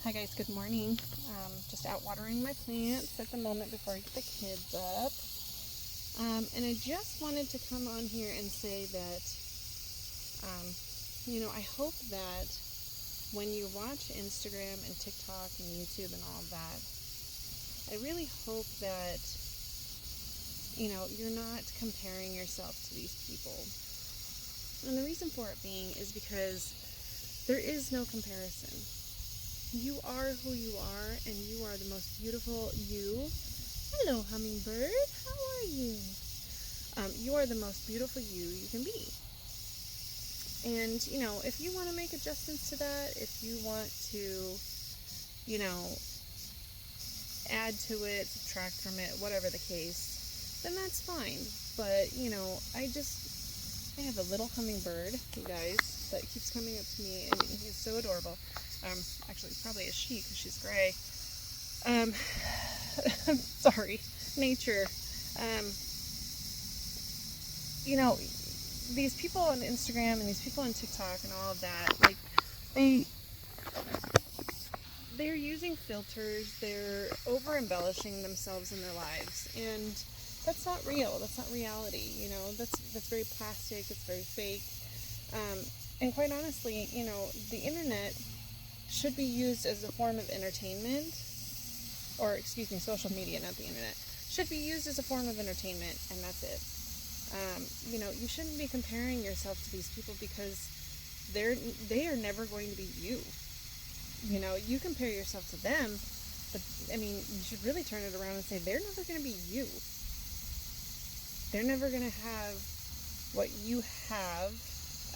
Hi guys, good morning. Just out watering my plants at the moment before I get the kids up. And I just wanted to come on here and say that, I hope that when you watch Instagram and TikTok and YouTube and all of that, I really hope that, you're not comparing yourself to these people. And the reason for it being is because there is no comparison. You are who you are, and you are the most beautiful you. Hello, hummingbird. How are you? You are the most beautiful you can be. And, if you want to make adjustments to that, if you want to, add to it, subtract from it, whatever the case, then that's fine. But, I have a little hummingbird, you guys, that keeps coming up to me, and he's so adorable. Actually, it's probably a she because she's gray. Sorry, nature. These people on Instagram and these people on TikTok and all of that, like, they're using filters, they're over embellishing themselves in their lives, and that's not real, that's not reality, that's very plastic, it's very fake, and quite honestly, the internet should be used as a form of entertainment, or excuse me, social media, not the internet, should be used as a form of entertainment, and that's it. You shouldn't be comparing yourself to these people because they are never going to be you. You compare yourself to them, but you should really turn it around and say they're never going to be you. They're never going to have what you have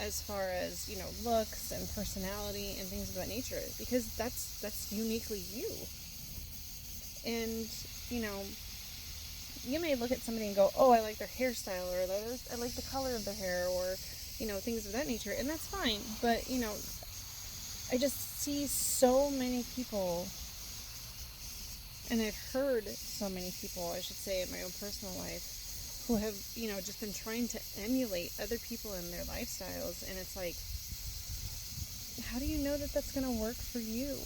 as far as, looks and personality and things of that nature, because that's uniquely you. And, you may look at somebody and go, oh, I like their hairstyle, or I like the color of their hair, or, things of that nature, and that's fine. But, I just see so many people, and I've heard so many people, I should say, in my own personal life, who have, just been trying to emulate other people in their lifestyles, and it's like, how do you know that that's going to work for you?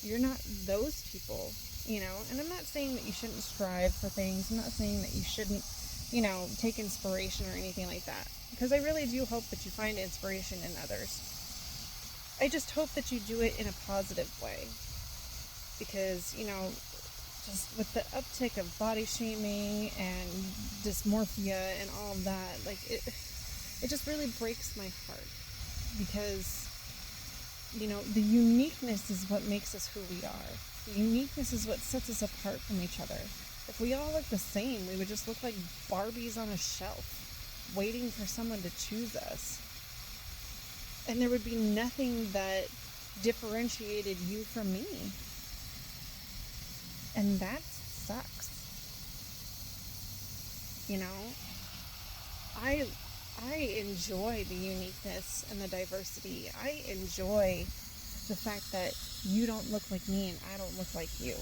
You're not those people, and I'm not saying that you shouldn't strive for things. I'm not saying that you shouldn't, take inspiration or anything like that, because I really do hope that you find inspiration in others. I just hope that you do it in a positive way, because, just with the uptick of body shaming and dysmorphia and all of that, like, it just really breaks my heart, because, the uniqueness is what makes us who we are. The uniqueness is what sets us apart from each other. If we all look the same, we would just look like Barbies on a shelf, waiting for someone to choose us. And there would be nothing that differentiated you from me. And that sucks. I enjoy the uniqueness and the diversity. I enjoy the fact that you don't look like me and I don't look like you.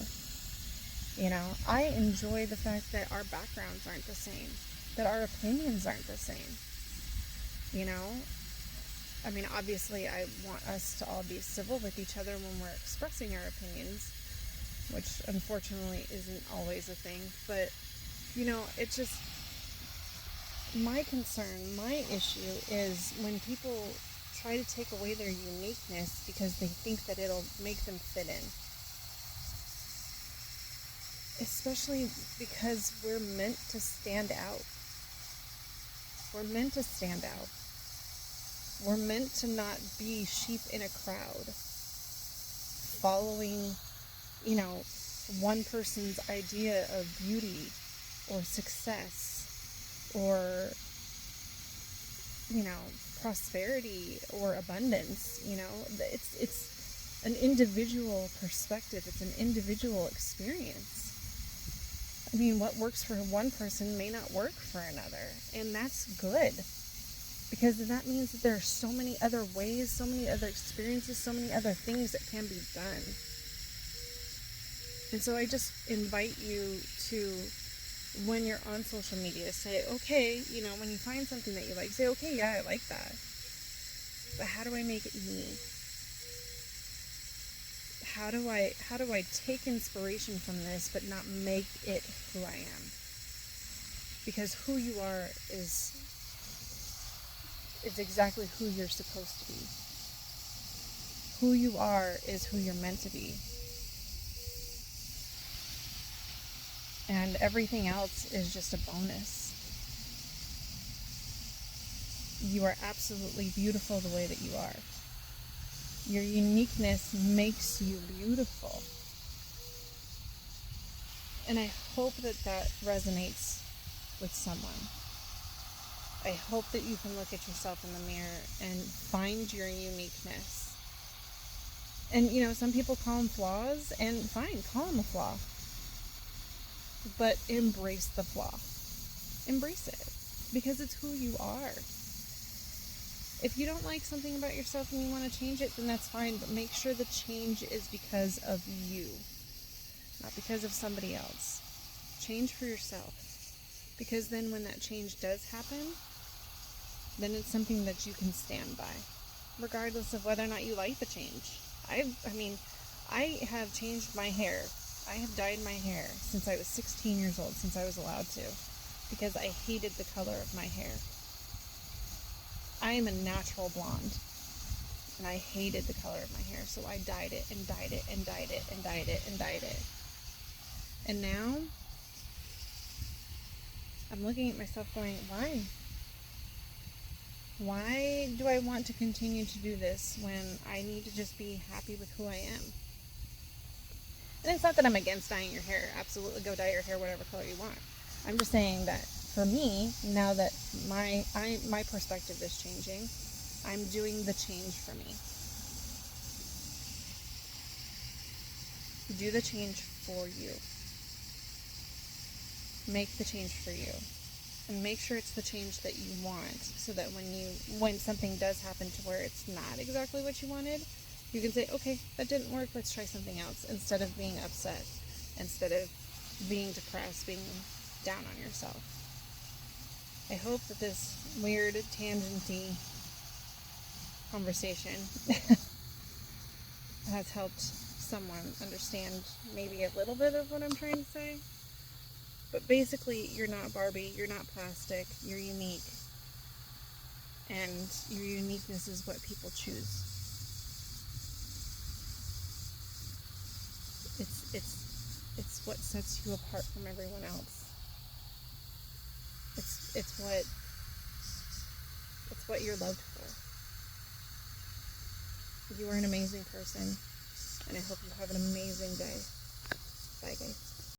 I enjoy the fact that our backgrounds aren't the same, that our opinions aren't the same. Obviously I want us to all be civil with each other when we're expressing our opinions, which unfortunately isn't always a thing, but, it just, my concern, my issue is when people try to take away their uniqueness because they think that it'll make them fit in. Especially because we're meant to stand out. We're meant to stand out. We're meant to not be sheep in a crowd, following, one person's idea of beauty or success or, prosperity or abundance. It's an individual perspective. It's an individual experience. What works for one person may not work for another, and that's good, because that means that there are so many other ways, so many other experiences, so many other things that can be done. And so I just invite you to, when you're on social media, say, okay, when you find something that you like, say, okay, yeah, I like that, but how do I make it me? how do I take inspiration from this but not make it who I am? Because who you are is exactly who you're supposed to be. Who you are is who you're meant to be. And everything else is just a bonus. You are absolutely beautiful the way that you are. Your uniqueness makes you beautiful. And I hope that resonates with someone. I hope that you can look at yourself in the mirror and find your uniqueness. And, some people call them flaws, and fine, call them a flaw. But embrace the flaw. Embrace it. Because it's who you are. If you don't like something about yourself and you want to change it, then that's fine. But make sure the change is because of you, not because of somebody else. Change for yourself. Because then when that change does happen, then it's something that you can stand by, regardless of whether or not you like the change. I have changed my hair. I have dyed my hair since I was 16 years old, since I was allowed to, because I hated the color of my hair. I am a natural blonde, and I hated the color of my hair, so I dyed it and dyed it and dyed it and dyed it and dyed it. And now, I'm looking at myself going, why? Why do I want to continue to do this when I need to just be happy with who I am? And it's not that I'm against dyeing your hair. Absolutely go dye your hair whatever color you want. I'm just saying that for me, now that my perspective is changing, I'm doing the change for me. Do the change for you. Make the change for you. And make sure it's the change that you want, so that when something does happen to where it's not exactly what you wanted, you can say, okay, that didn't work, let's try something else, instead of being upset, instead of being depressed, being down on yourself. I hope that this weird, tangenty conversation has helped someone understand maybe a little bit of what I'm trying to say. But basically, you're not Barbie, you're not plastic, you're unique. And your uniqueness is what people choose. It's what sets you apart from everyone else. It's what you're loved for. You are an amazing person, and I hope you have an amazing day.